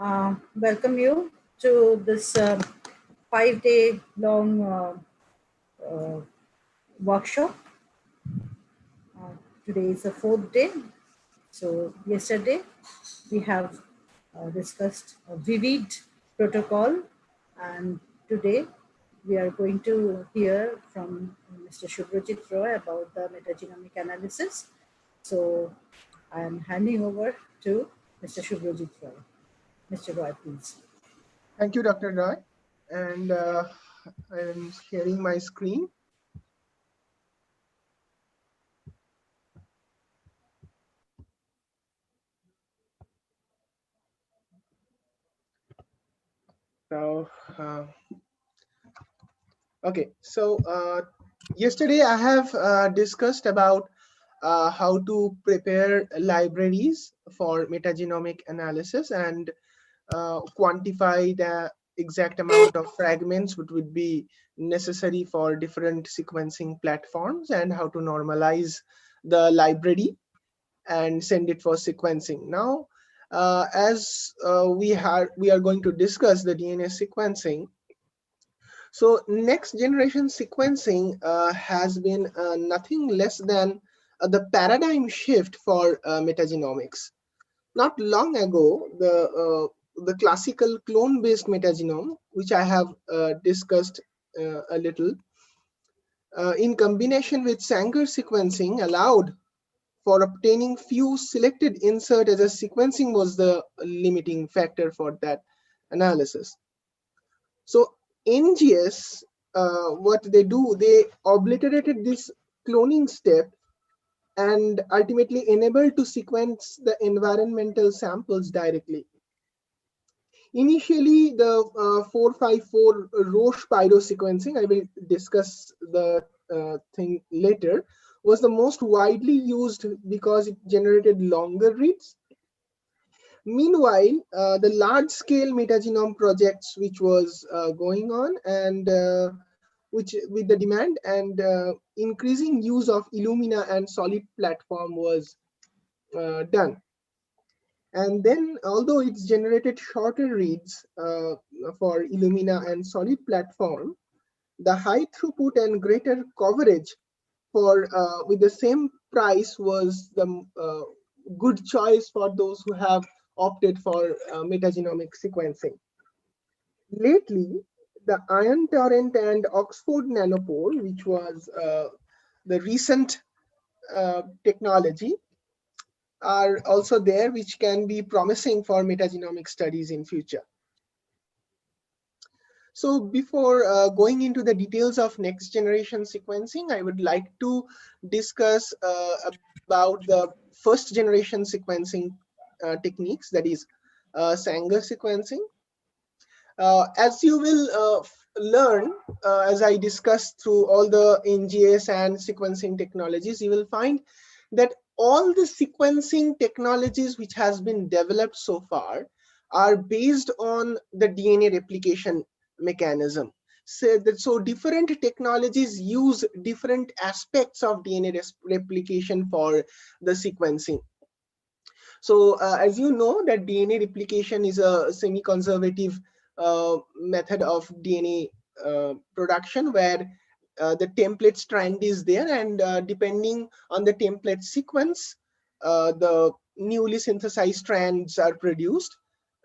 welcome you to this 5-day long workshop. Today is the 4th day. So yesterday we have discussed a vivid protocol, and today we are going to hear from Mr. Subhrajit Roy about the metagenomic analysis. So I am handing over to Mr. Subhrajit Roy. Mr. Roy, please. Thank you, Dr. Roy. And I'm sharing my screen. So, okay. So yesterday I have discussed about how to prepare libraries for metagenomic analysis and quantify the exact amount of fragments which would be necessary for different sequencing platforms, and how to normalize the library and send it for sequencing. Now, as we are going to discuss the DNA sequencing. So next generation sequencing has been nothing less than the paradigm shift for metagenomics. Not long ago, the classical clone-based metagenome, which I have discussed a little, in combination with Sanger sequencing, allowed for obtaining few selected insert as a sequencing was the limiting factor for that analysis. So NGS, what they do, they obliterated this cloning step and ultimately enabled to sequence the environmental samples directly. Initially, the 454 Roche Pyro Sequencing, I will discuss the thing later, was the most widely used because it generated longer reads. Meanwhile, the large-scale metagenome projects which was going on, and which with the demand and increasing use of Illumina and Solid platform was done. And then, although it's generated shorter reads for Illumina and Solid platform, the high throughput and greater coverage for with the same price was the good choice for those who have opted for metagenomic sequencing. Lately, the Ion Torrent and Oxford Nanopore, which was the recent technology, are also there, which can be promising for metagenomic studies in future. So before going into the details of next generation sequencing, I would like to discuss about the first generation sequencing techniques, that is Sanger sequencing. As you will learn, as I discussed through all the NGS and sequencing technologies, you will find that all the sequencing technologies which has been developed so far are based on the DNA replication mechanism. So different technologies use different aspects of DNA replication for the sequencing. So as you know, that DNA replication is a semi-conservative method of DNA production, where the template strand is there, and depending on the template sequence, the newly synthesized strands are produced,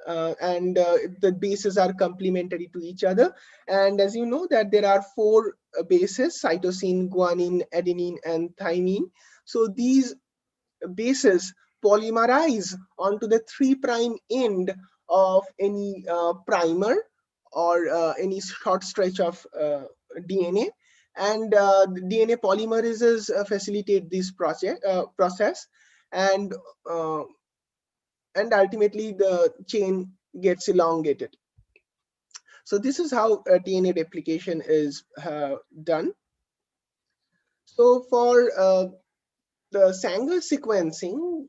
and the bases are complementary to each other. And as you know, that there are 4 bases: cytosine, guanine, adenine, and thymine. So these bases polymerize onto the 3' end of any primer or any short stretch of DNA, and the DNA polymerases facilitate this process, and ultimately the chain gets elongated. So this is how DNA replication is done. So for the Sanger sequencing,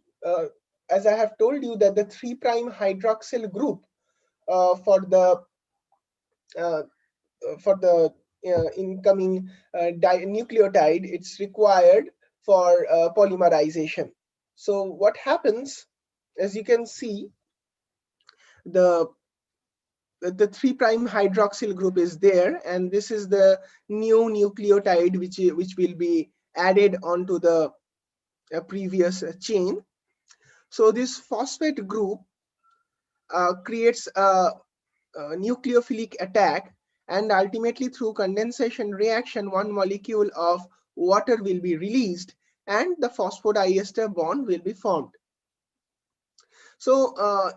as I have told you, that the 3' hydroxyl group for the incoming nucleotide, it's required for polymerization. So what happens, as you can see, the 3' hydroxyl group is there, and this is the new nucleotide which will be added onto the previous chain. So this phosphate group creates a nucleophilic attack, and ultimately through condensation reaction, one molecule of water will be released and the phosphodiester bond will be formed. So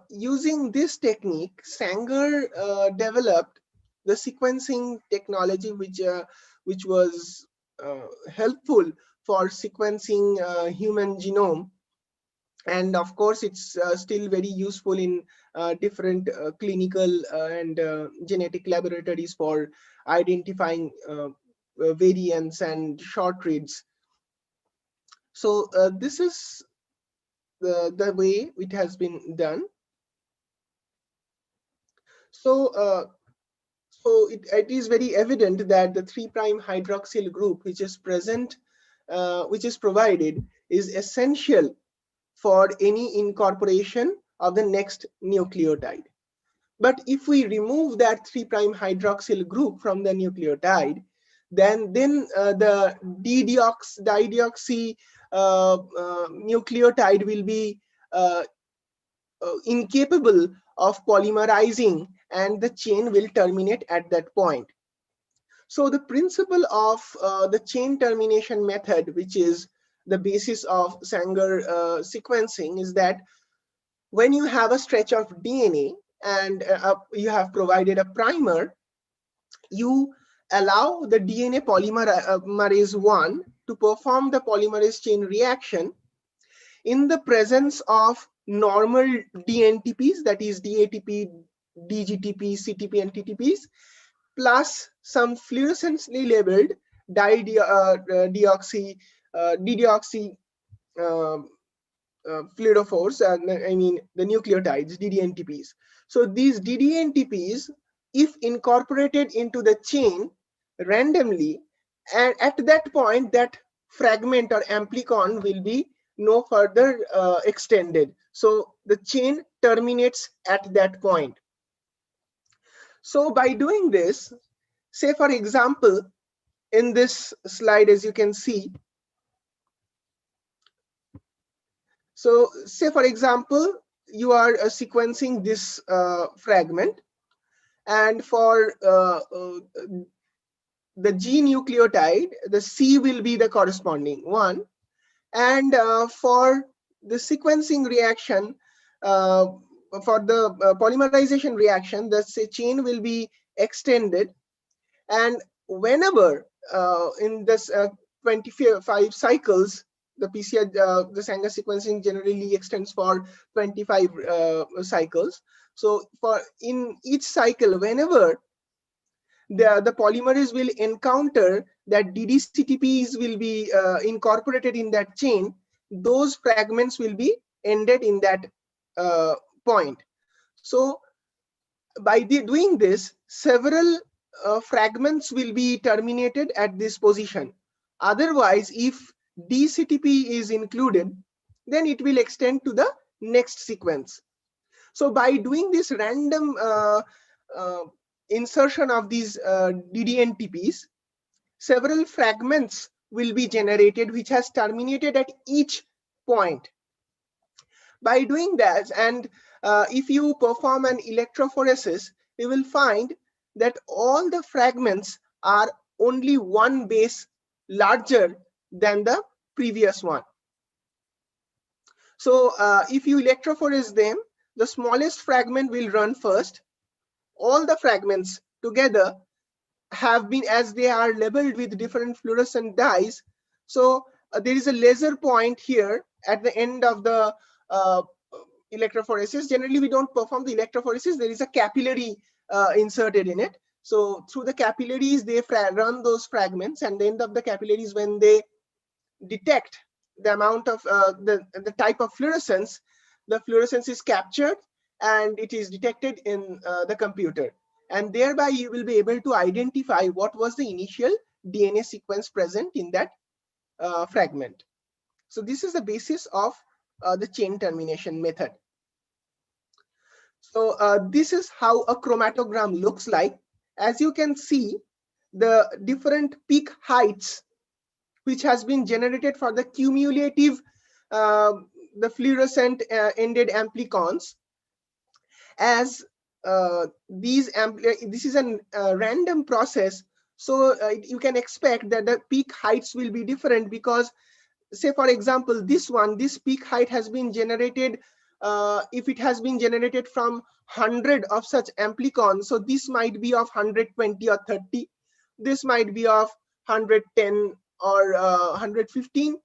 using this technique, Sanger developed the sequencing technology which was helpful for sequencing human genome. And of course, it's still very useful in different clinical and genetic laboratories for identifying variants and short reads. So this is the way it has been done. So it is very evident that the 3' hydroxyl group which is present, which is provided, is essential for any incorporation of the next nucleotide. But if we remove that 3' hydroxyl group from the nucleotide, then the dideoxy nucleotide will be incapable of polymerizing, and the chain will terminate at that point. So the principle of the chain termination method, which is the basis of Sanger sequencing, is that when you have a stretch of DNA and you have provided a primer, you allow the DNA polymerase 1 to perform the polymerase chain reaction in the presence of normal DNTPs, that is DATP, DGTP, CTP, and TTPs, plus some fluorescently labeled dideoxy fluorophores, I mean the nucleotides, DDNTPs. So these DDNTPs, if incorporated into the chain randomly, and at that point, that fragment or amplicon will be no further extended. So the chain terminates at that point. So by doing this, say for example, in this slide, as you can see, so say for example, you are sequencing this fragment, and for the G nucleotide, the C will be the corresponding one, and for the sequencing reaction, for the polymerization reaction, the chain will be extended, and whenever in this 25 cycles, the PCR, the Sanger sequencing generally extends for 25 cycles. So for in each cycle, whenever the polymerase will encounter that DDCTPs will be incorporated in that chain, those fragments will be ended in that point. So by doing this, several fragments will be terminated at this position. Otherwise, if DCTP is included, then it will extend to the next sequence. So by doing this random insertion of these DDNTPs, several fragments will be generated which has terminated at each point. By doing that, and if you perform an electrophoresis, you will find that all the fragments are only one base larger than the previous one. So if you electrophorese them, the smallest fragment will run first. All the fragments together have been, as they are labeled with different fluorescent dyes. So there is a laser point here at the end of the electrophoresis. Generally, we don't perform the electrophoresis. There is a capillary inserted in it. So through the capillaries, they run those fragments, and the end of the capillaries, when they detect the amount of the type of fluorescence, the fluorescence is captured and it is detected in the computer, and thereby you will be able to identify what was the initial DNA sequence present in that fragment. So this is the basis of the chain termination method. So this is how a chromatogram looks like. As you can see, the different peak heights which has been generated for the cumulative, uh, the fluorescent ended amplicons, as this is a random process. So you can expect that the peak heights will be different, because say for example this peak height has been generated, if it has been generated from 100 of such amplicons, so this might be of 120 or 30, this might be of 110 or 115.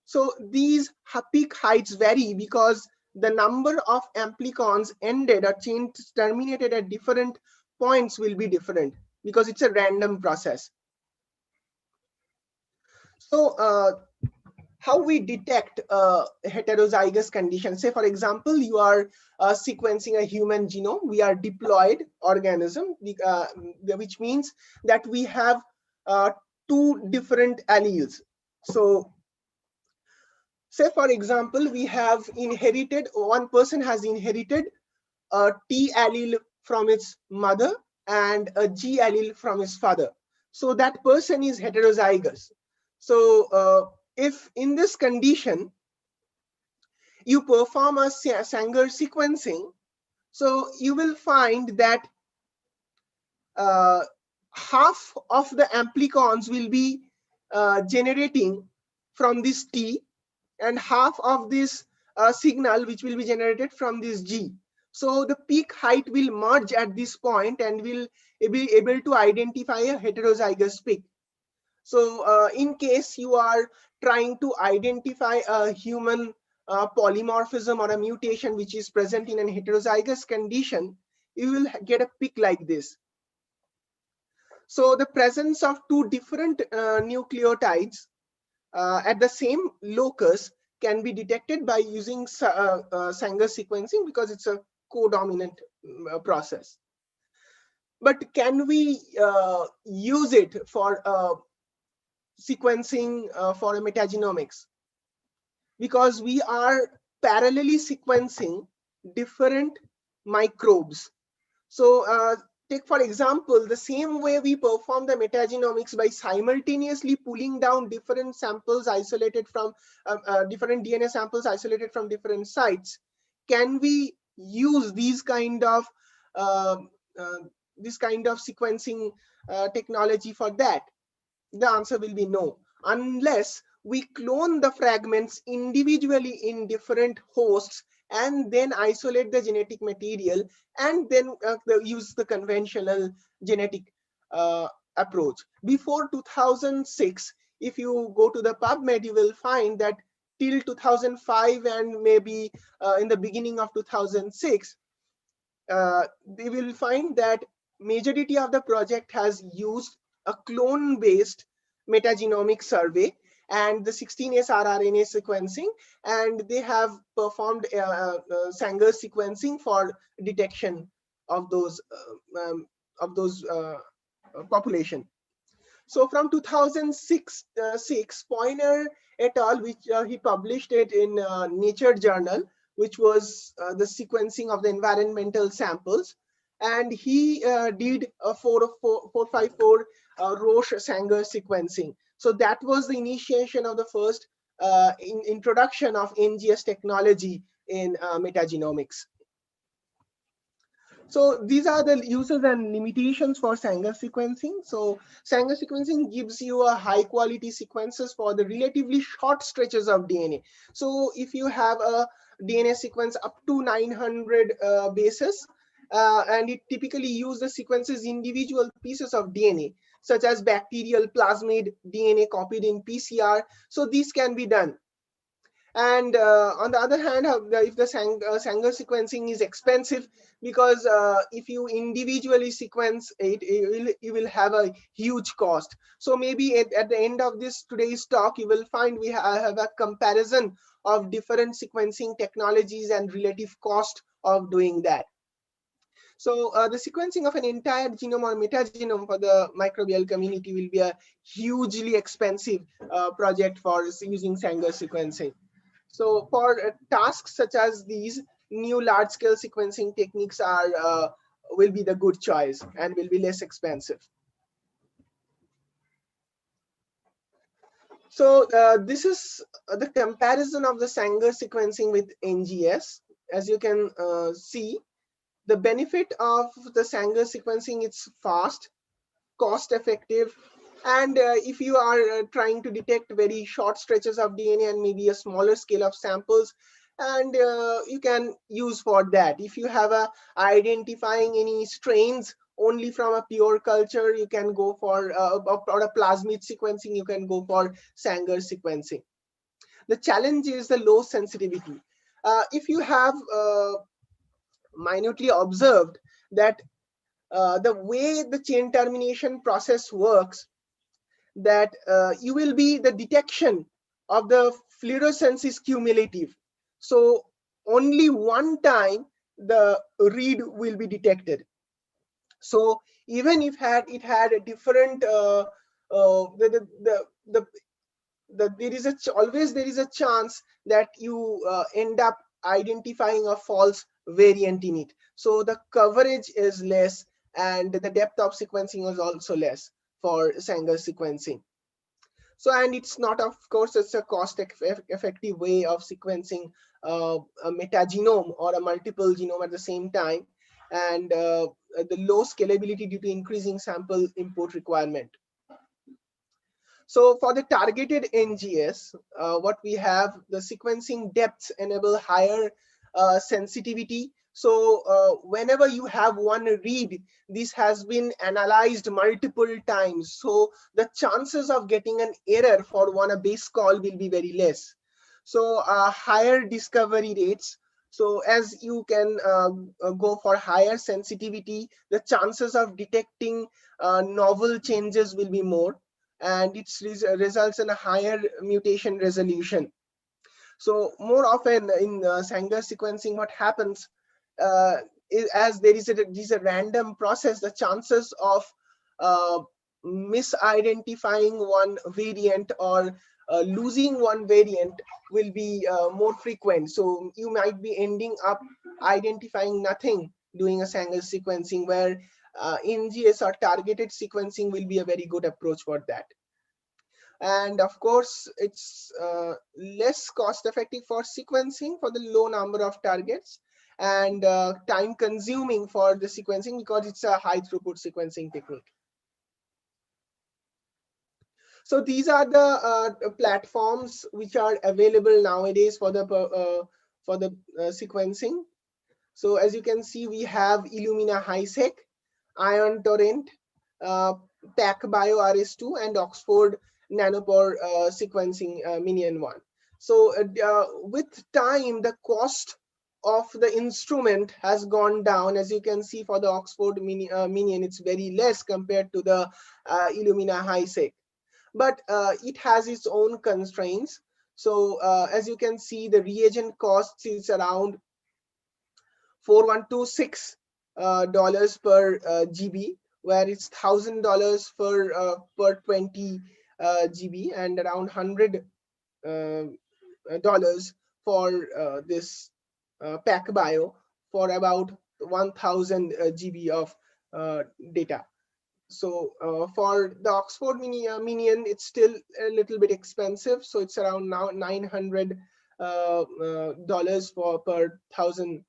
So these peak heights vary because the number of amplicons ended or changed terminated at different points will be different, because it's a random process. So how we detect heterozygous condition. Say for example, you are sequencing a human genome. We are diploid organism, which means that we have two different alleles. So say for example, we have inherited, one person has inherited a T allele from its mother and a G allele from his father. So that person is heterozygous. So if in this condition you perform a Sanger sequencing, so you will find that uh, half of the amplicons will be generating from this T, and half of this signal which will be generated from this G. So the peak height will merge at this point and will be able to identify a heterozygous peak. So in case you are trying to identify a human polymorphism or a mutation which is present in a heterozygous condition, you will get a peak like this. So the presence of two different nucleotides at the same locus can be detected by using Sanger sequencing, because it's a codominant process. But can we use it for sequencing for a metagenomics? Because we are parallelly sequencing different microbes. So take for example, the same way we perform the metagenomics by simultaneously pulling down different samples isolated from different DNA samples isolated from different sites, can we use these kind of uh, uh, this kind of sequencing technology for that? The answer will be no, unless we clone the fragments individually in different hosts and then isolate the genetic material, and then use the conventional genetic uh, approach. Before 2006, if you go to the PubMed, you will find that till 2005 and maybe in the beginning of 2006, we will find that majority of the project has used a clone-based metagenomic survey and the 16S rRNA sequencing, and they have performed Sanger sequencing for detection of those population. So from 2006, Poiner et al., which he published it in Nature journal, which was the sequencing of the environmental samples. And he did a 454 Roche Sanger sequencing. So that was the initiation of the first introduction of NGS technology in metagenomics. So these are the uses and limitations for Sanger sequencing. So Sanger sequencing gives you a high quality sequences for the relatively short stretches of DNA. So if you have a DNA sequence up to 900 bases, and it typically uses sequences individual pieces of DNA, such as bacterial plasmid DNA copied in PCR. So this can be done. And on the other hand, if the Sanger sequencing is expensive, because if you individually sequence it, you will have a huge cost. So maybe at the end of this today's talk, you will find we have a comparison of different sequencing technologies and relative cost of doing that. So the sequencing of an entire genome or metagenome for the microbial community will be a hugely expensive project for using Sanger sequencing. So for tasks such as these, new large-scale sequencing techniques will be the good choice and will be less expensive. So this is the comparison of the Sanger sequencing with NGS. As you can see, the benefit of the Sanger sequencing, it's fast, cost effective, and if you are trying to detect very short stretches of DNA and maybe a smaller scale of samples, and you can use for that. If you have identifying any strains only from a pure culture, you can go for or a plasmid sequencing, you can go for Sanger sequencing. The challenge is the low sensitivity. If you have minutely observed that the way the chain termination process works, that you will be the detection of the fluorescence is cumulative. So only one time the read will be detected. So even if it had a different always there is a chance that you end up identifying a false variant in it. So the coverage is less and the depth of sequencing is also less for Sanger sequencing. So, and it's not, of course, it's a cost effective way of sequencing a metagenome or a multiple genome at the same time, and the low scalability due to increasing sample input requirement. So for the targeted NGS, what we have, the sequencing depths enable higher sensitivity. So whenever you have one read, this has been analyzed multiple times. So the chances of getting an error for one base call will be very less. So higher discovery rates. So as you can go for higher sensitivity, the chances of detecting novel changes will be more, and it results in a higher mutation resolution. So more often in Sanger sequencing, what happens is, as there is a random process, the chances of uh, misidentifying one variant or losing one variant will be more frequent. So you might be ending up identifying nothing doing a Sanger sequencing, where NGS or targeted sequencing will be a very good approach for that. And of course, it's less cost effective for sequencing for the low number of targets, and time consuming for the sequencing because it's a high throughput sequencing technique. So these are the platforms which are available nowadays for the sequencing. So as you can see, we have Illumina HiSeq, Ion Torrent, PacBio RS2, and Oxford Nanopore Sequencing Minion 1. So with time, the cost of the instrument has gone down. As you can see, for the Oxford Minion, it's very less compared to the Illumina HiSeq. But it has its own constraints. So as you can see, the reagent costs is around $4126 per GB, where it's $1,000 per 20 GB, and around $100 for this PacBio for about 1000 GB of data. So for the Oxford Minion, it's still a little bit expensive. So it's around now $900 for per 1000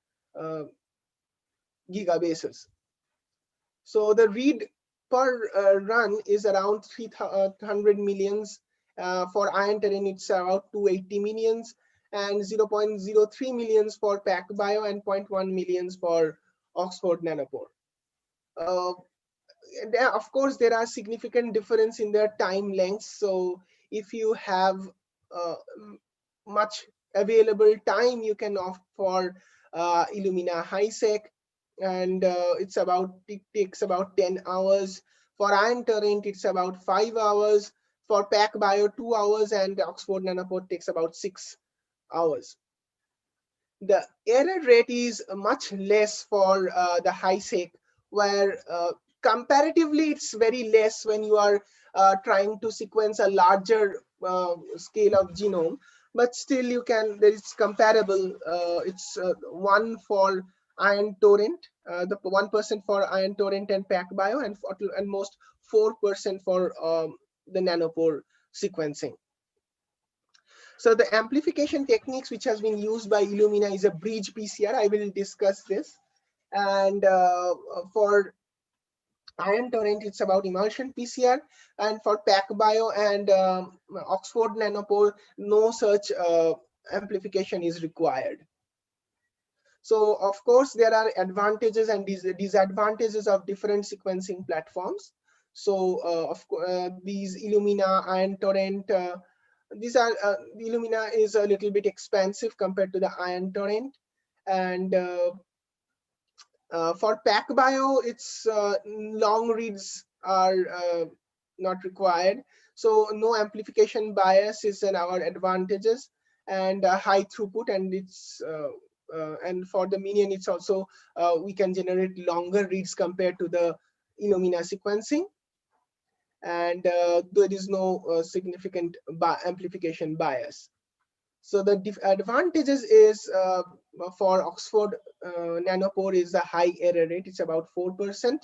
gigabases. So the read per run is around 300 millions. For ion terrain, it's about 280 millions, and 0.03 millions for PacBio, and 0.1 millions for Oxford Nanopore. Of course, there are significant difference in their time lengths. So if you have much available time, you can opt for Illumina HiSeq, and it takes about 10 hours. For Ion Torrent, it's about 5 hours. For PacBio, 2 hours, and Oxford Nanopore takes about 6 hours. The error rate is much less for the HiSeq, where comparatively it's very less when you are trying to sequence a larger scale of genome. but still you can, there is comparable. It's 1 for iron torrent, the 1% for iron torrent and PacBio, and almost 4% for the nanopore sequencing. So the amplification techniques which has been used by Illumina is a bridge PCR. I will discuss this. And for iron torrent, it's about emulsion PCR, and for PacBio and Oxford Nanopore, no such amplification is required. So of course there are advantages and disadvantages of different sequencing platforms. So these Illumina, iron torrent, these are Illumina is a little bit expensive compared to the iron torrent, and for PacBio, its long reads are not required. So no amplification bias is in our advantages, and high throughput, and it's and for the minion, it's also we can generate longer reads compared to the Illumina sequencing, and there is no significant amplification bias. So the advantages is for Oxford Nanopore is a high error rate. It's about 4%,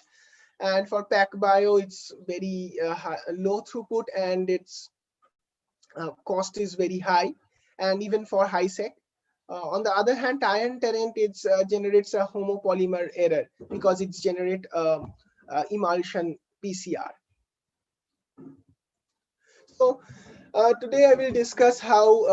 and for PacBio it's very low throughput, and its cost is very high, and even for HiSec. On the other hand, iron torrent it generates a homopolymer error because it generates emulsion PCR. So today I will discuss how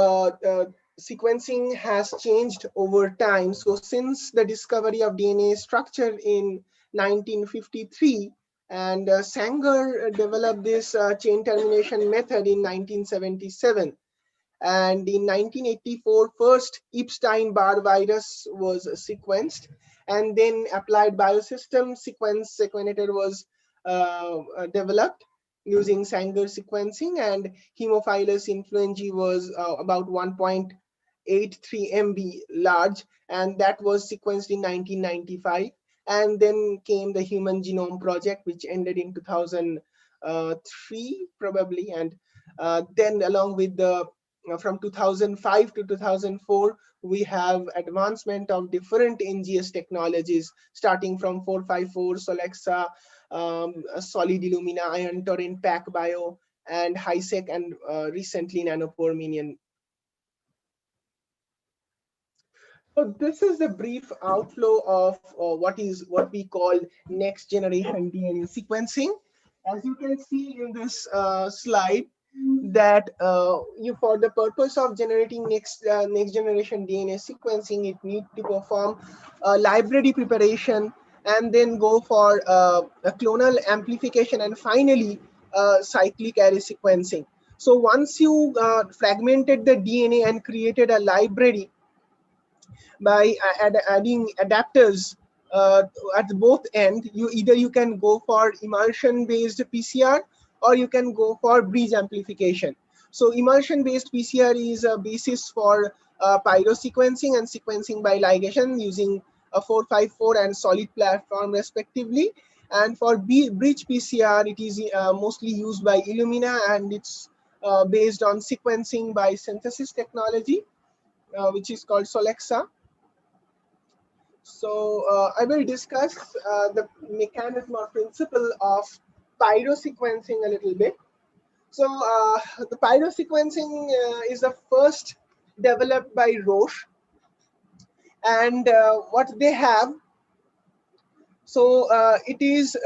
sequencing has changed over time. So since the discovery of DNA structure in 1953, and Sanger developed this chain termination method in 1977. And in 1984, first Epstein-Barr virus was sequenced, and then applied biosystem sequenator was developed using Sanger sequencing, and Haemophilus influenzae was about 1.83 MB large, and that was sequenced in 1995. And then came the Human Genome Project, which ended in 2003 probably, and then along with the from 2005 to 2004, we have advancement of different NGS technologies, starting from 454, Solexa, solid Illumina, iron torrent, PacBio, and HiSec, and recently Nanopore Minion. So this is the brief outflow of what we call next generation DNA sequencing. As you can see in this slide, that for the purpose of generating next generation DNA sequencing, it needs to perform library preparation, and then go for a clonal amplification, and finally cyclic array sequencing. So once you fragmented the DNA and created a library by adding adapters at both end, you can go for emulsion based PCR, or you can go for bridge amplification. So emulsion based PCR is a basis for Pyro sequencing and sequencing by ligation using a 454 and solid platform respectively. And for bridge PCR, it is mostly used by Illumina, and it's based on sequencing by synthesis technology, which is called Solexa. So I will discuss the mechanism or principle of pyrosequencing a little bit. So the pyrosequencing is the first developed by Roche, and what they have. So it is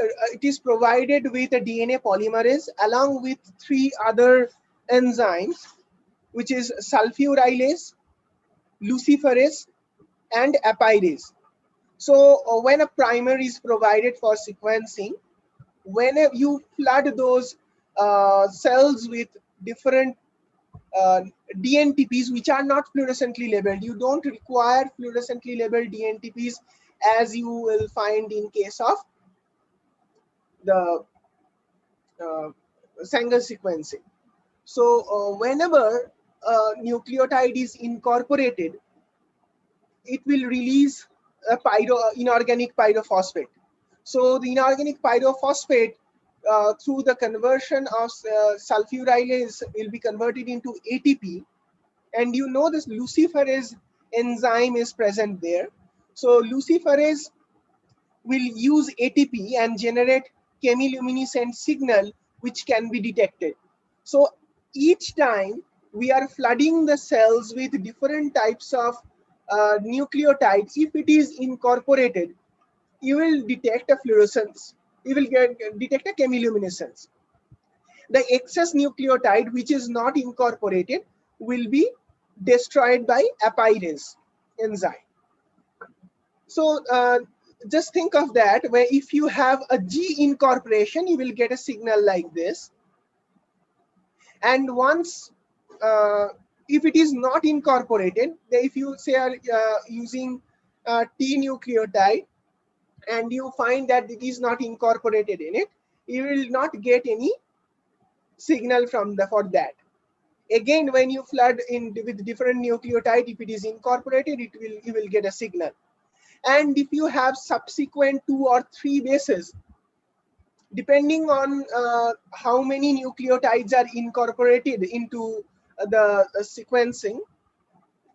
provided with a DNA polymerase along with 3 other enzymes, which is sulfurylase, luciferase, and apirase. So when a primer is provided for sequencing, whenever you flood those cells with different DNTPs which are not fluorescently labeled, you don't require fluorescently labeled DNTPs as you will find in case of the Sanger sequencing. So whenever a nucleotide is incorporated, it will release a inorganic pyrophosphate. So the inorganic pyrophosphate through the conversion of sulfurylase will be converted into ATP, and you know this luciferase enzyme is present there. So luciferase will use ATP and generate chemiluminescent signal which can be detected. So each time we are flooding the cells with different types of nucleotides, if it is incorporated, you will detect a fluorescence, you will detect a chemiluminescence. The excess nucleotide which is not incorporated will be destroyed by apirase enzyme. So just think of that, where if you have a G incorporation, you will get a signal like this. And once, if it is not incorporated, if you say are using T nucleotide and you find that it is not incorporated in it, you will not get any signal from for that. Again, when you flood in with different nucleotide, if it is incorporated, you will get a signal. And if you have subsequent 2 or 3 bases, depending on how many nucleotides are incorporated into the sequencing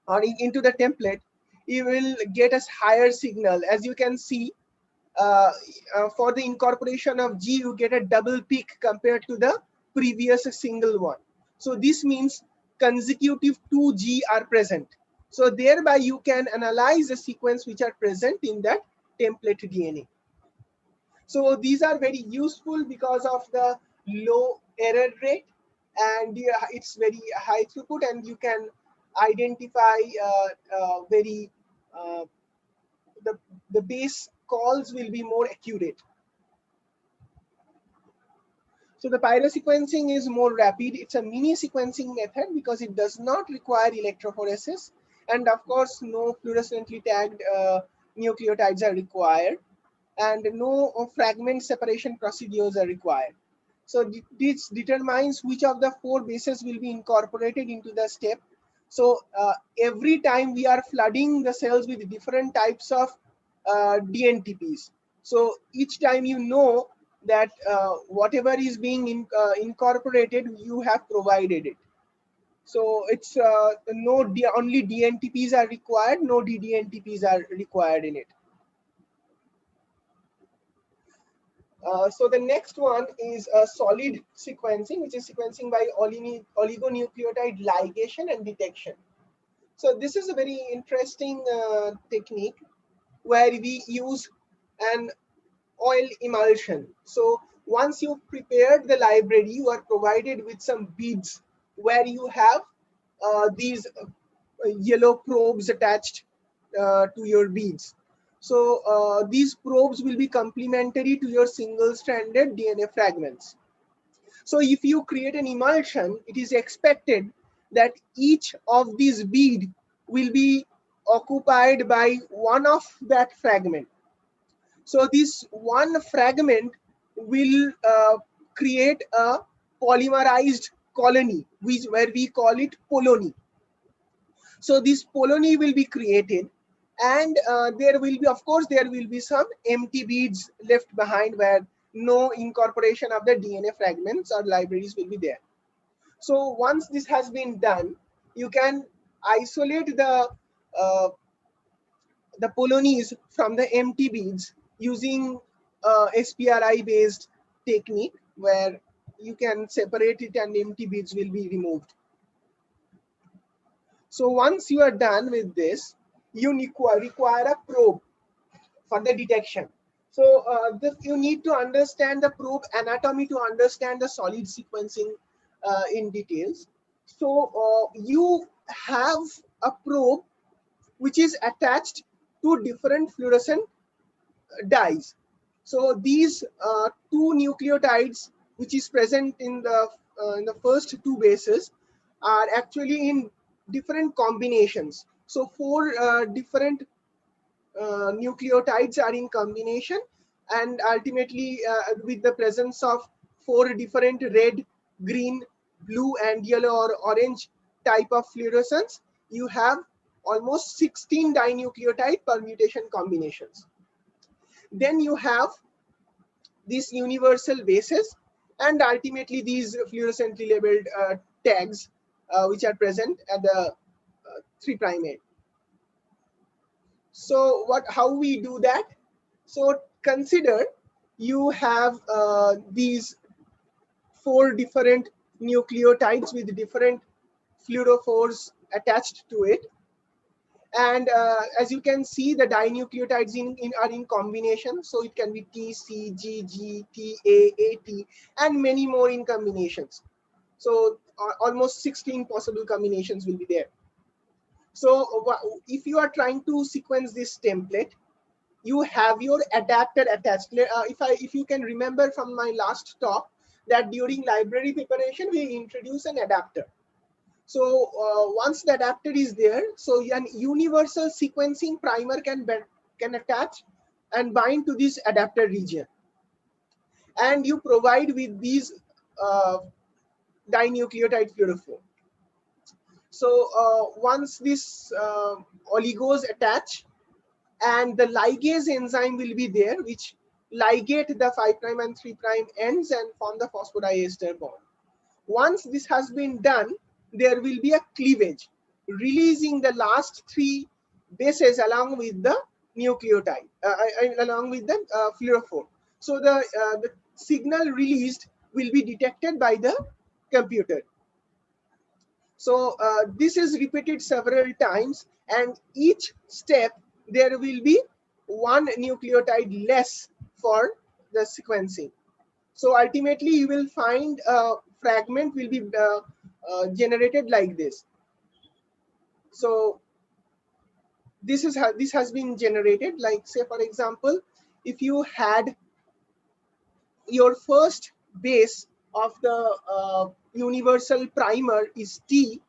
or into the template, you will get a higher signal. As you can see, for the incorporation of G, you get a double peak compared to the previous single one. So this means consecutive 2 G are present. So thereby you can analyze the sequence which are present in that template DNA. So these are very useful because of the low error rate, and it's very high throughput, and you can identify very the base calls will be more accurate. So the pyrosequencing is more rapid. It's a mini sequencing method because it does not require electrophoresis, and of course no fluorescently tagged nucleotides are required, and no fragment separation procedures are required. So this determines which of the 4 bases will be incorporated into the step. So every time we are flooding the cells with different types of DNTPs. So each time you know that whatever is being incorporated, you have provided it. So it's only DNTPs are required, no DDNTPs are required in it. So the next one is solid sequencing, which is sequencing by oligonucleotide ligation and detection. So this is a very interesting technique where we use an oil emulsion. So once you've prepared the library, you are provided with some beads where you have these yellow probes attached to your beads. So these probes will be complementary to your single-stranded DNA fragments. So if you create an emulsion, it is expected that each of these beads will be occupied by one of that fragment. So this one fragment will create a polymerized colony, where we call it polony. So this polony will be created, and there will be, of course, there will be some empty beads left behind where no incorporation of the DNA fragments or libraries will be there. So once this has been done, you can isolate uh, the polonies from the empty beads using SPRI based technique where you can separate it and empty beads will be removed. So once you are done with this, you require a probe for the detection. So you need to understand the probe anatomy to understand the solid sequencing in details. So you have a probe which is attached to different fluorescent dyes. So these 2 nucleotides which is present in the first 2 bases are actually in different combinations. So 4 different nucleotides are in combination, and ultimately with the presence of 4 different red, green, blue and yellow or orange type of fluorescence, you have almost 16 dinucleotide permutation combinations. Then you have these universal bases and ultimately these fluorescently labeled tags which are present at the 3' end. So how we do that? So consider you have these 4 different nucleotides with different fluorophores attached to it. And as you can see, the dinucleotides are in combination. So it can be T, C, G, G, T, A, T, and many more in combinations. So almost 16 possible combinations will be there. So if you are trying to sequence this template, you have your adapter attached. If you can remember from my last talk, that during library preparation we introduce an adapter. So once the adapter is there, so an universal sequencing primer can attach and bind to this adapter region, and you provide with these dinucleotide fluorophore. So once this oligos attach, and the ligase enzyme will be there, which ligate the 5' and 3' ends and form the phosphodiester bond. Once this has been done, there will be a cleavage, releasing the last 3 bases along with the nucleotide, along with the fluorophore. So the signal released will be detected by the computer. So this is repeated several times, and each step there will be 1 nucleotide less for the sequencing. So ultimately you will find a fragment will be generated like this. So this has been generated, like, say for example, if you had your first base of the universal primer is T,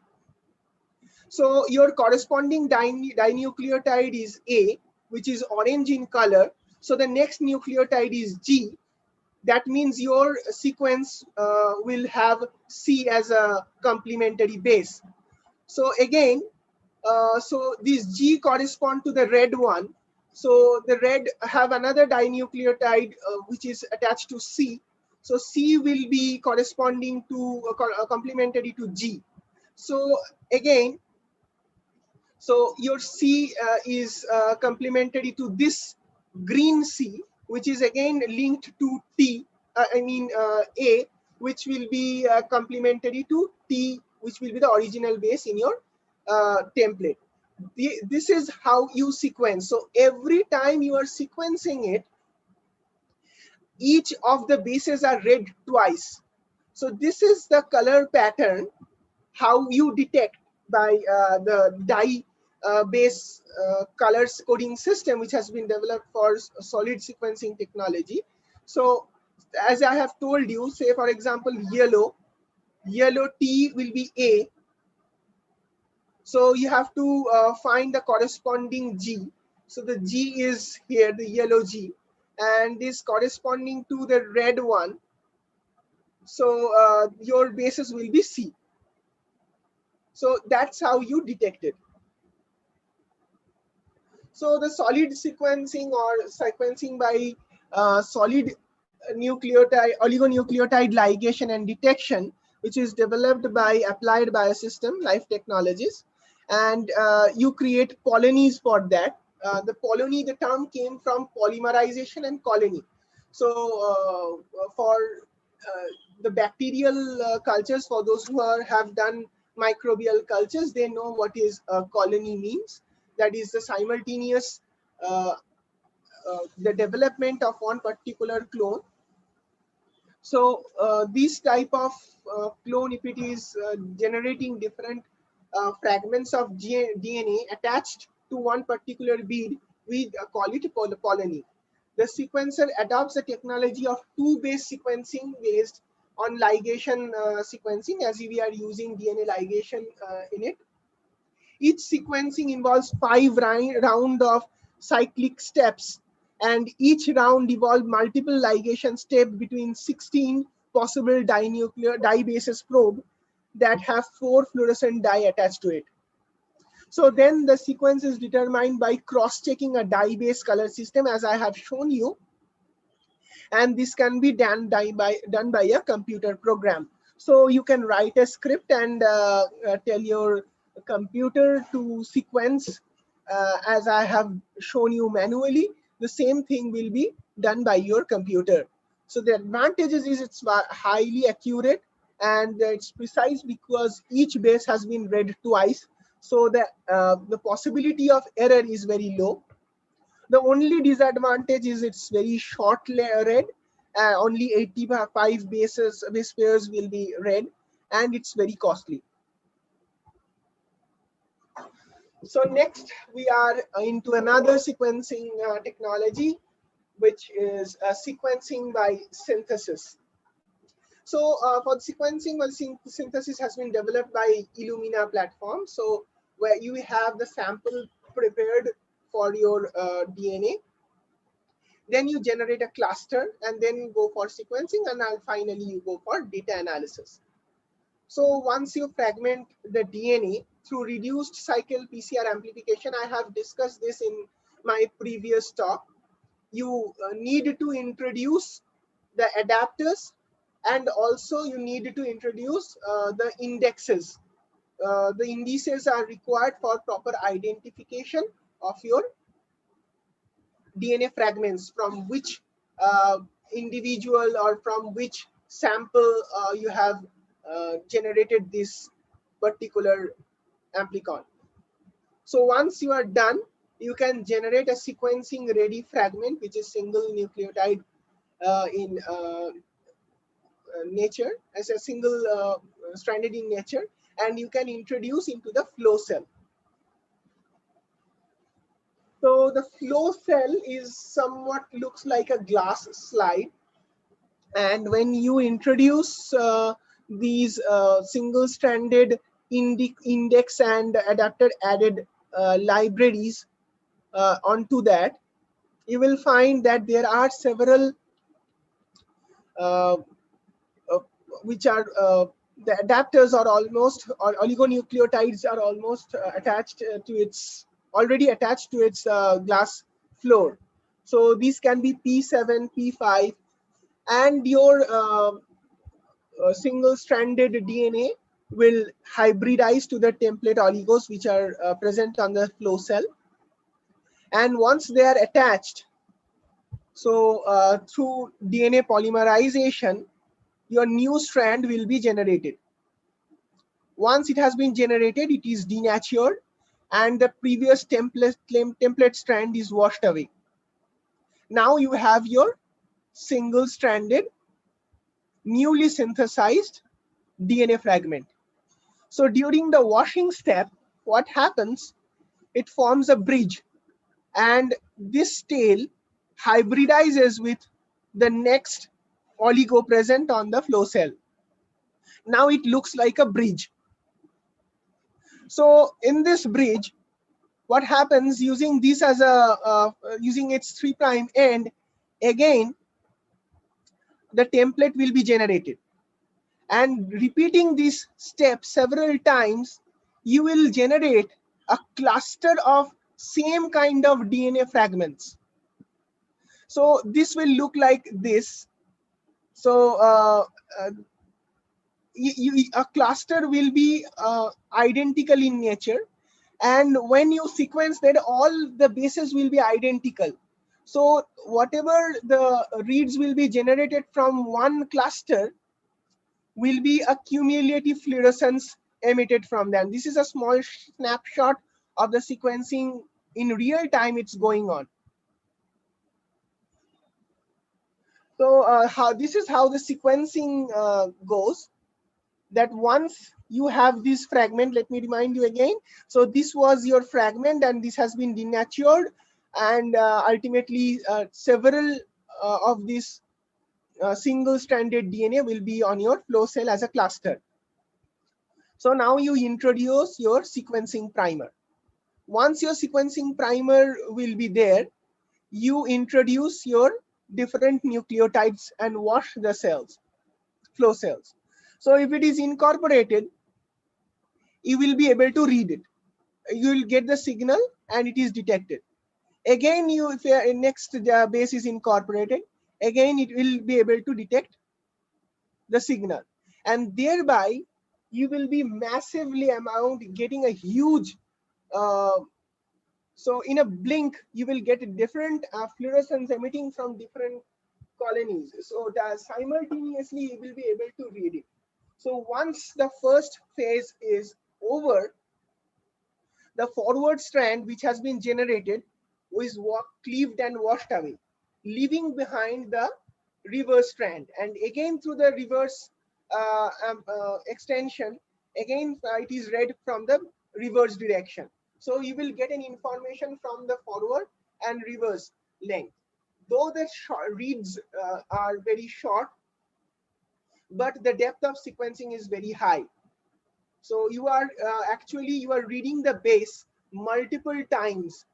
so your corresponding dinucleotide is A, which is orange in color. So the next nucleotide is G. That means your sequence will have C as a complementary base. So again, so this G correspond to the red one. So the red have another dinucleotide which is attached to C. So C will be corresponding to complementary to G. So again, so your C is complementary to this green C, which is again linked to T, A, which will be complementary to T, which will be the original base in your template. This is how you sequence. So every time you are sequencing it, each of the bases are read twice. So this is the color pattern, how you detect by the dye base colors coding system, which has been developed for solid sequencing technology. So as I have told you, say for example, yellow T will be A. So you have to find the corresponding G. So the G is here, the yellow G, and this corresponding to the red one. So your bases will be C. So that's how you detect it. So the solid sequencing or sequencing by solid nucleotide, oligonucleotide ligation and detection, which is developed by Applied Biosystem Life Technologies, and you create colonies for that. The colony, the term came from polymerization and colony. So for the bacterial cultures, for those who have done microbial cultures, they know what is a colony means. That is the simultaneous the development of one particular clone. So this type of clone, if it is generating different fragments of DNA attached to one particular bead, we call it colony. The sequencer adopts the technology of 2-base sequencing based on ligation sequencing, as we are using DNA ligation in it. Each sequencing involves 5 rounds of cyclic steps, and each round involves multiple ligation steps between 16 possible dye bases probe that have 4 fluorescent dye attached to it. So then the sequence is determined by cross-checking a dye-based color system, as I have shown you, and this can be done by a computer program. So you can write a script and tell your computer to sequence as I have shown you manually, the same thing will be done by your computer. So the advantages is it's highly accurate and it's precise because each base has been read twice. So the possibility of error is very low. The only disadvantage is it's very short read. Only 85 base pairs will be read, and it's very costly. So next we are into another sequencing technology, which is sequencing by synthesis. So for the sequencing, well, synthesis has been developed by Illumina platform. So where you have the sample prepared for your DNA, then you generate a cluster and then you go for sequencing, and finally you go for data analysis. So once you fragment the DNA through reduced cycle PCR amplification, I have discussed this in my previous talk. You need to introduce the adapters, and also you need to introduce the indexes. The indices are required for proper identification of your DNA fragments, from which individual or from which sample you have generated this particular amplicon. So once you are done, you can generate a sequencing ready fragment, which is single nucleotide in nature, as a single stranded in nature, and you can introduce into the flow cell. So the flow cell is somewhat looks like a glass slide, and when you introduce these single-stranded index and adapter added libraries onto that, you will find that there are several uh, uh, which are the adapters are almost, or oligonucleotides are almost attached to its, already attached to its glass floor. So these can be P7, P5, and your single-stranded DNA will hybridize to the template oligos which are present on the flow cell. And once they are attached, so through DNA polymerization, your new strand will be generated. Once it has been generated, it is denatured, and the previous template strand is washed away. Now you have your single-stranded, newly synthesized DNA fragment. So during the washing step, what happens? It forms a bridge, and this tail hybridizes with the next oligo present on the flow cell. Now it looks like a bridge. So in this bridge, what happens, using this as a using its 3' end, again the template will be generated, and repeating this step several times, you will generate a cluster of same kind of DNA fragments. So this will look like this. So a cluster will be identical in nature, and when you sequence that, all the bases will be identical. So whatever the reads will be generated from one cluster will be a cumulative fluorescence emitted from them. This is a small snapshot of the sequencing in real time it's going on. So this is how the sequencing goes. That once you have this fragment, let me remind you again. So this was your fragment, and this has been denatured, and ultimately several of these single-stranded DNA will be on your flow cell as a cluster. So now you introduce your sequencing primer. Once your sequencing primer will be there, you introduce your different nucleotides and wash the cells, flow cells. So if it is incorporated, you will be able to read it. You will get the signal and it is detected. Again, if your next base is incorporated, again it will be able to detect the signal, and thereby you will be massively amount getting a huge, uh, so in a blink, you will get different fluorescence emitting from different colonies. So that simultaneously you will be able to read it. So once the first phase is over, the forward strand which has been generated is cleaved and washed away, leaving behind the reverse strand. And again through the reverse extension, again it is read from the reverse direction. So you will get an information from the forward and reverse length. Though the reads are very short, but the depth of sequencing is very high. So you are actually you are reading the base multiple times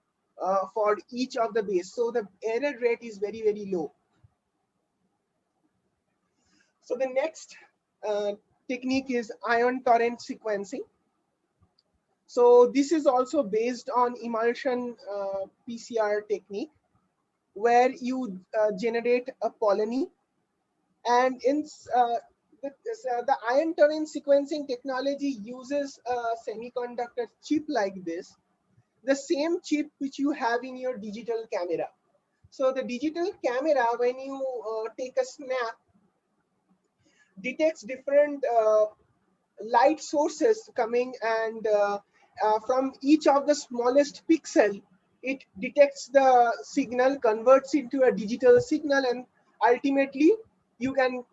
for each of the base. So the error rate is very, very low. So the next technique is ion torrent sequencing. So this is also based on emulsion PCR technique, where you generate a colony, and in the ion torrent sequencing technology uses a semiconductor chip like this, the same chip which you have in your digital camera. So the digital camera, when you take a snap, detects different light sources coming, and from each of the smallest pixel, it detects the signal, converts into a digital signal, and ultimately you can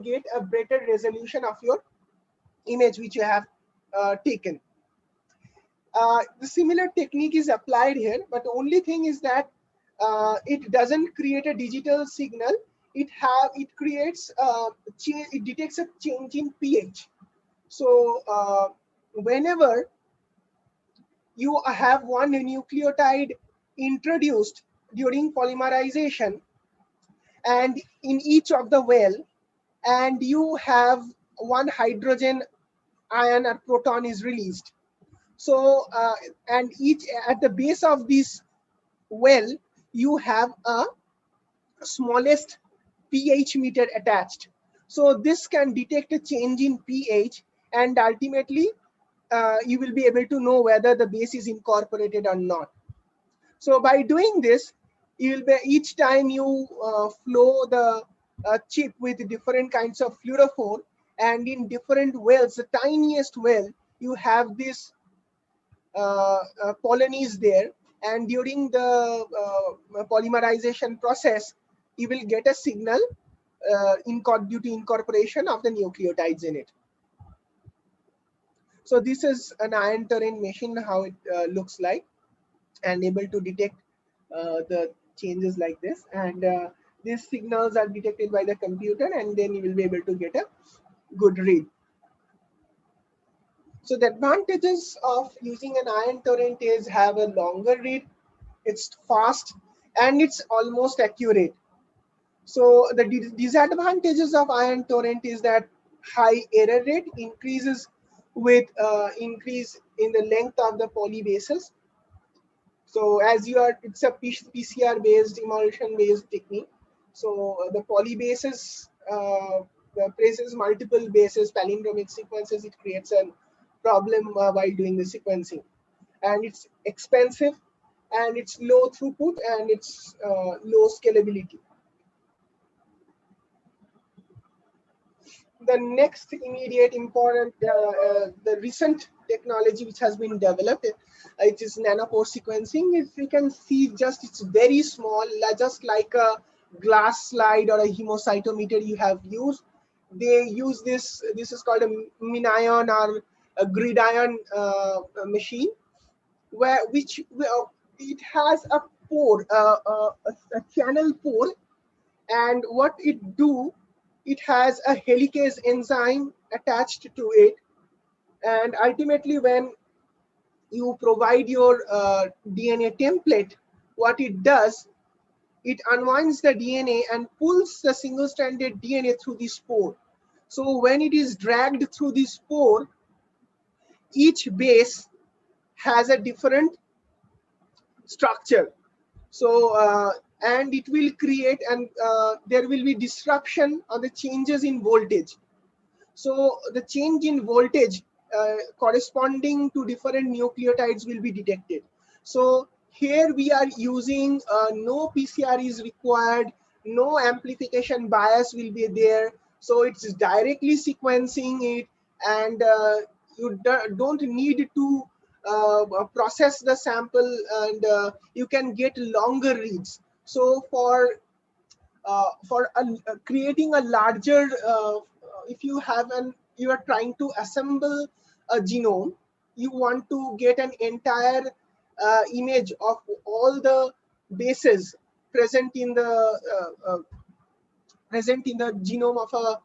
get a better resolution of your image which you have taken. The similar technique is applied here, but the only thing is that it doesn't create a digital signal. It creates it detects a change in pH. So whenever you have one nucleotide introduced during polymerization, and in each of the well, and you have one hydrogen ion or proton is released. So and each at the base of this well, you have a smallest pH meter attached. So this can detect a change in pH, and ultimately you will be able to know whether the base is incorporated or not. So by doing this, you will be, each time you flow the chip with different kinds of fluorophore, and in different wells, the tiniest well, you have this colonies there, and during the polymerization process, you will get a signal due to incorporation of the nucleotides in it. So this is an ion torrent machine, how it looks like, and able to detect the changes like this, and these signals are detected by the computer, and then you will be able to get a good read. So the advantages of using an ion torrent is have a longer read, it's fast, and it's almost accurate. So the disadvantages of ion torrent is that high error rate increases with increase in the length of the polybases. So as you are, it's a PCR based, emulsion based technique. So the polybases presses multiple bases, palindromic sequences. It creates a problem while doing the sequencing, and it's expensive, and it's low throughput, and it's low scalability. The next immediate important, the recent technology which has been developed, it is nanopore sequencing. If you can see, just it's very small, just like a glass slide or a hemocytometer you have used. They use this. This is called a minion or a gridiron machine, which it has a pore, a channel pore, and what it do, it has a helicase enzyme attached to it, and ultimately when you provide your DNA template, what it does, it unwinds the DNA and pulls the single-stranded DNA through this pore. So when it is dragged through this pore, each base has a different structure. So and it will create, and there will be disruption on the changes in voltage. So the change in voltage corresponding to different nucleotides will be detected. So here we are using no PCR is required, no amplification bias will be there. So it's directly sequencing it, and you don't need to process the sample, and you can get longer reads. So for creating a larger, if you have you are trying to assemble a genome, you want to get an entire image of all the bases present in the genome of a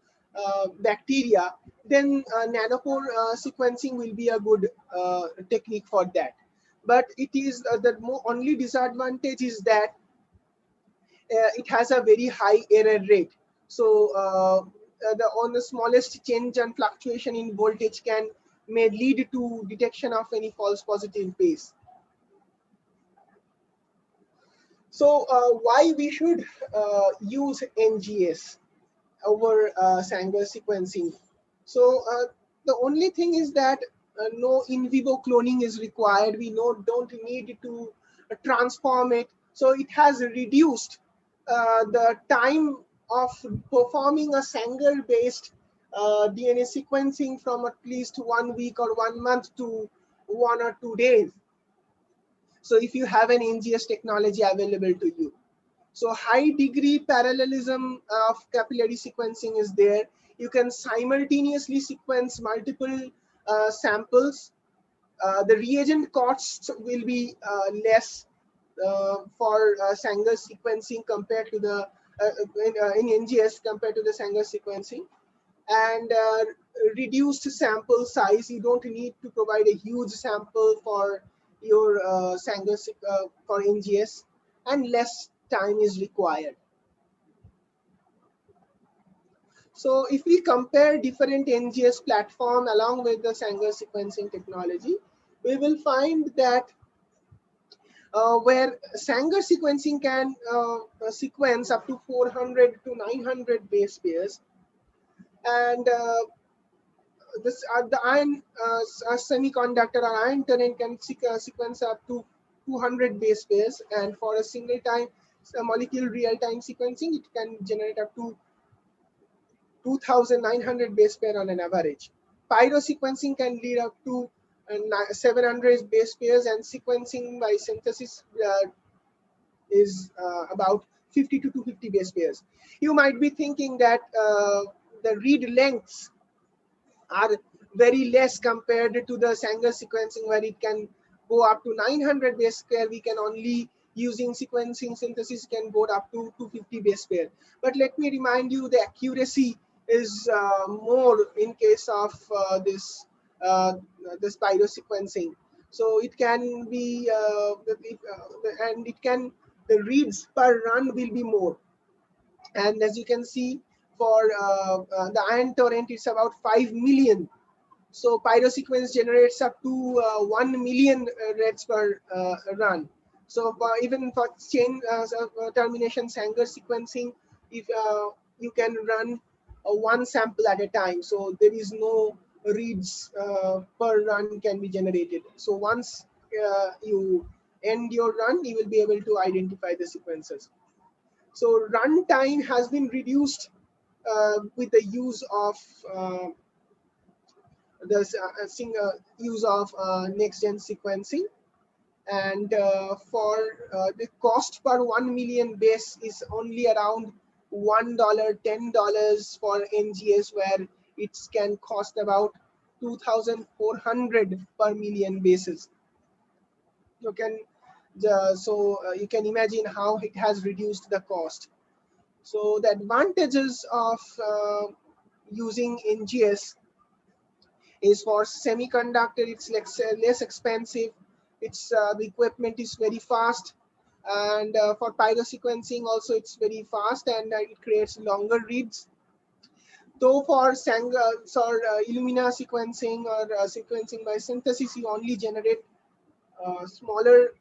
bacteria, then nanopore sequencing will be a good technique for that. But it is the only disadvantage is that it has a very high error rate. So on the smallest change and fluctuation in voltage may lead to detection of any false positive base. So why we should use NGS over Sanger sequencing? So the only thing is that no in vivo cloning is required. We don't need to transform it. So it has reduced the time of performing a Sanger-based DNA sequencing from at least 1 week or 1 month to 1 or 2 days. So if you have an NGS technology available to you. So high degree parallelism of capillary sequencing is there. You can simultaneously sequence multiple samples. The reagent costs will be less for Sanger sequencing compared to the in NGS compared to the Sanger sequencing, and reduced sample size. You don't need to provide a huge sample for your Sanger for NGS, and less time is required. So if we compare different NGS platform along with the Sanger sequencing technology, we will find that where Sanger sequencing can sequence up to 400 to 900 base pairs, and this the iron semiconductor or iron terrain can sequence up to 200 base pairs, and for a single time molecule real-time sequencing, it can generate up to 2,900 base pair on an average. Pyro sequencing can lead up to 700 base pairs, and sequencing by synthesis is about 50 to 250 base pairs. You might be thinking that the read lengths are very less compared to the Sanger sequencing, where it can go up to 900 base pair. We can only using sequencing synthesis can go up to 250 base pair. But let me remind you, the accuracy is more in case of this Pyro sequencing. So it can be and it can, the reads per run will be more. And as you can see, for the iron torrent, it's about 5 million. So Pyrosequence generates up to 1 million reads per run. So even for chain termination Sanger sequencing, if you can run one sample at a time, so there is no reads per run can be generated. So once you end your run, you will be able to identify the sequences. So run time has been reduced with the use of use of next-gen sequencing, and for the cost per 1 million base is only around $1, $10 for NGS, where it can cost about 2,400 per million bases. You can you can imagine how it has reduced the cost. So the advantages of using NGS is for semiconductor, it's less expensive, it's the equipment is very fast, and for pyrosequencing also it's very fast, and it creates longer reads. Though for Illumina sequencing or sequencing by synthesis, you only generate smaller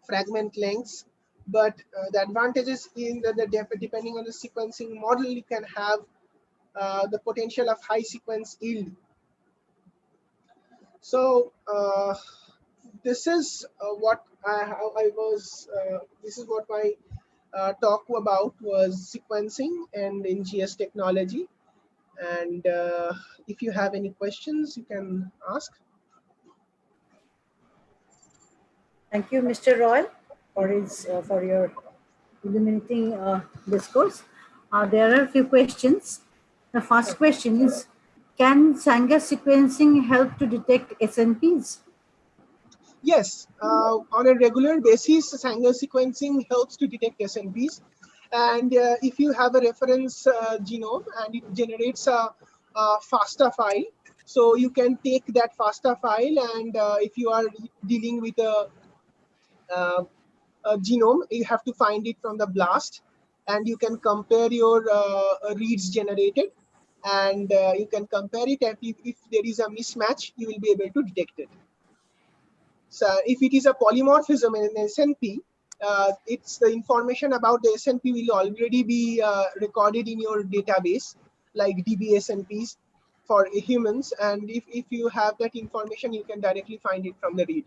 fragment lengths, but the advantages in depending on the sequencing model, you can have the potential of high sequence yield. So this is what I was. This is what my talk about was sequencing and NGS technology. And if you have any questions, you can ask. Thank you, Mr. Roy, for Mhm. for your illuminating discourse. There are a few questions. The first Okay. question is, can Sanger sequencing help to detect SNPs? Yes, on a regular basis, Sanger sequencing helps to detect SNPs. And if you have a reference genome and it generates a FASTA file, so you can take that FASTA file, and if you are dealing with uh, a genome, you have to find it from the blast, and you can compare your reads generated, and you can compare it, and if there is a mismatch, you will be able to detect it. So if it is a polymorphism in an SNP, it's the information about the SNP will already be recorded in your database, like DB SNPs for humans. And if you have that information, you can directly find it from the read.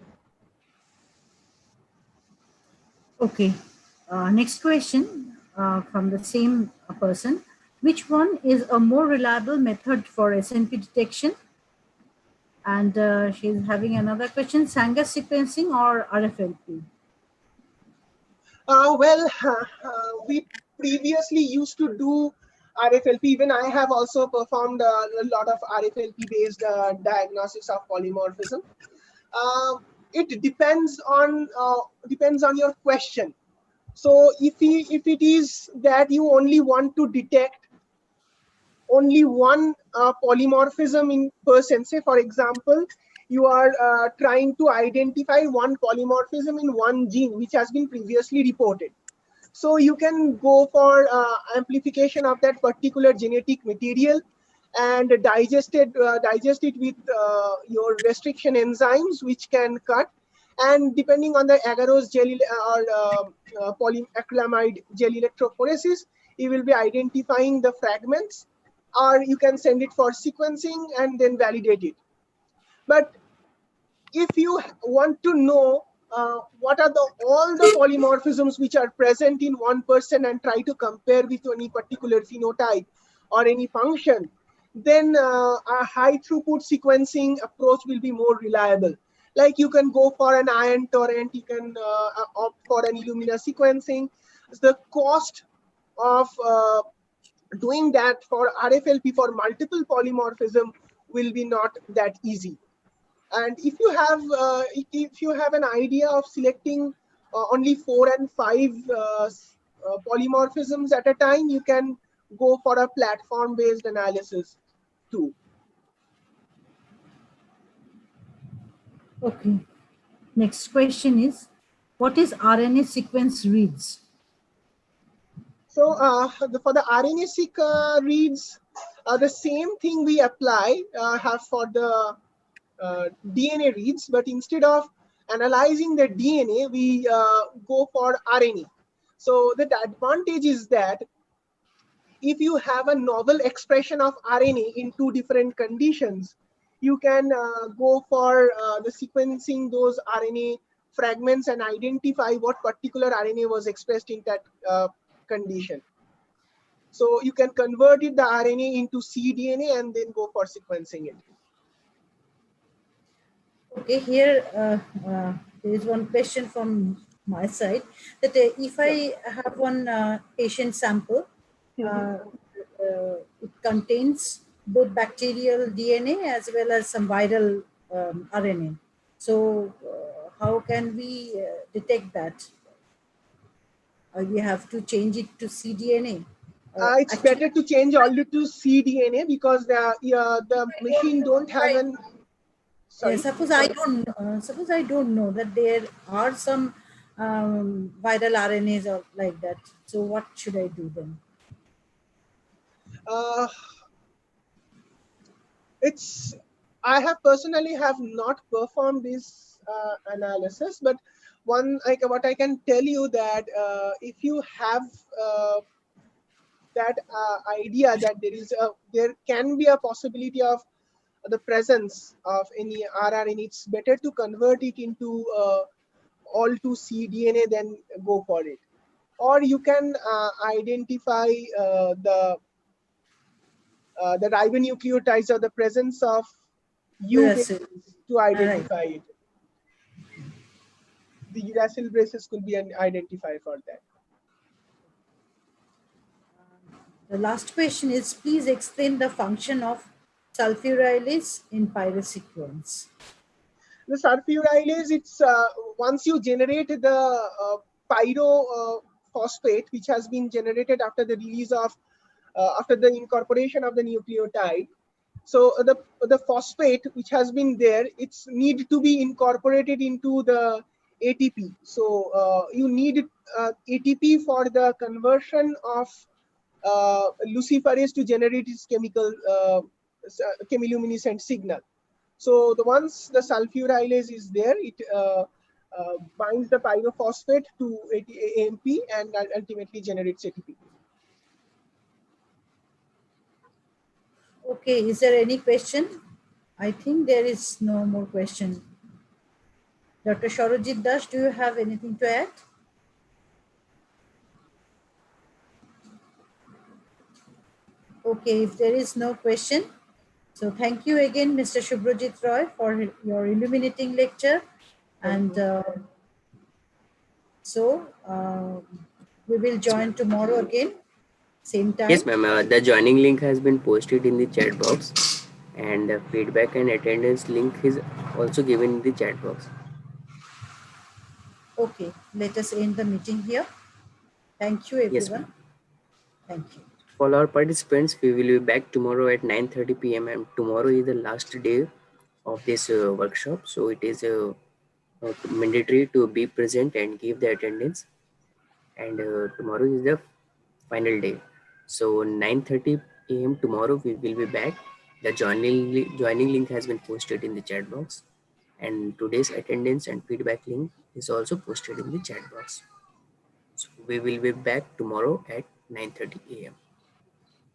Okay. Next question from the same person. Which one is a more reliable method for SNP detection? And she's having another question, Sanger sequencing or RFLP? Well, we previously used to do RFLP. Even I have also performed a lot of RFLP based diagnosis of polymorphism. Uh, it depends on your question. So if it is that you only want to detect only one polymorphism in person, say for example, you are trying to identify one polymorphism in one gene which has been previously reported. So you can go for amplification of that particular genetic material and digest it with your restriction enzymes, which can cut. And depending on the agarose gel or polyacrylamide gel electrophoresis, you will be identifying the fragments, or you can send it for sequencing and then validate it. But if you want to know what are all the polymorphisms which are present in one person and try to compare with any particular phenotype or any function, then a high throughput sequencing approach will be more reliable. Like you can go for an ion torrent, you can opt for an Illumina sequencing. The cost of doing that for RFLP for multiple polymorphism will be not that easy. And if you have an idea of selecting only 4 and 5 polymorphisms at a time, you can go for a platform based analysis too. Okay. Next question is, what is RNA sequence reads? So for the RNA-seq reads, the same thing we apply have for the DNA reads, but instead of analyzing the DNA, we go for RNA. So the advantage is that if you have a novel expression of RNA in two different conditions, you can go for the sequencing those RNA fragments and identify what particular RNA was expressed in that condition. So you can convert the RNA into cDNA and then go for sequencing it. Okay, here there is one question from my side that if Yeah. I have one patient sample, Mhm. it contains both bacterial DNA as well as some viral RNA. So, how can we detect that? We have to change it to cDNA. It's Actually, better to change all to cDNA because the machine don't have right. an, Yeah, sorry. suppose I don't know that there are some viral RNAs or like that. So what should I do then? Uh, it's I have personally have not performed this analysis, but one like what I can tell you that if you have uh, that idea that there can be a possibility of the presence of any RRN, it's better to convert it into all to cDNA than go for it. Or you can identify the ribonucleotides or the presence of U Uracil. bases to All right. identify it. The uracil bases could be an identifier for that. The last question is, please explain the function of sulfurylase in pyrosequence. The sulfurylase, it's once you generate the pyrophosphate, which has been generated after the release of after the incorporation of the nucleotide. So the phosphate which has been there, it's need to be incorporated into the ATP. So you need ATP for the conversion of luciferase to generate its chemiluminescent signal. So once the sulfurylase is there, it binds the pyrophosphate to AMP and ultimately generates ATP. Okay, is there any question? I think there is no more question. Dr. Sharojit Das, do you have anything to add? Okay, if there is no question, so thank you again, Mr. Subhrajit Roy, for your illuminating lecture. And we will join tomorrow again, same time. Yes, ma'am. The joining link has been posted in the chat box, and feedback and attendance link is also given in the chat box. Okay, let us end the meeting here. Thank you, everyone. Yes, ma'am. Thank you. For our participants, we will be back tomorrow at 9:30 p.m. and tomorrow is the last day of this workshop, so it is mandatory to be present and give the attendance. And tomorrow is the final day, so 9:30 a.m. tomorrow we will be back. The joining link has been posted in the chat box, and today's attendance and feedback link is also posted in the chat box. So we will be back tomorrow at 9:30 a.m.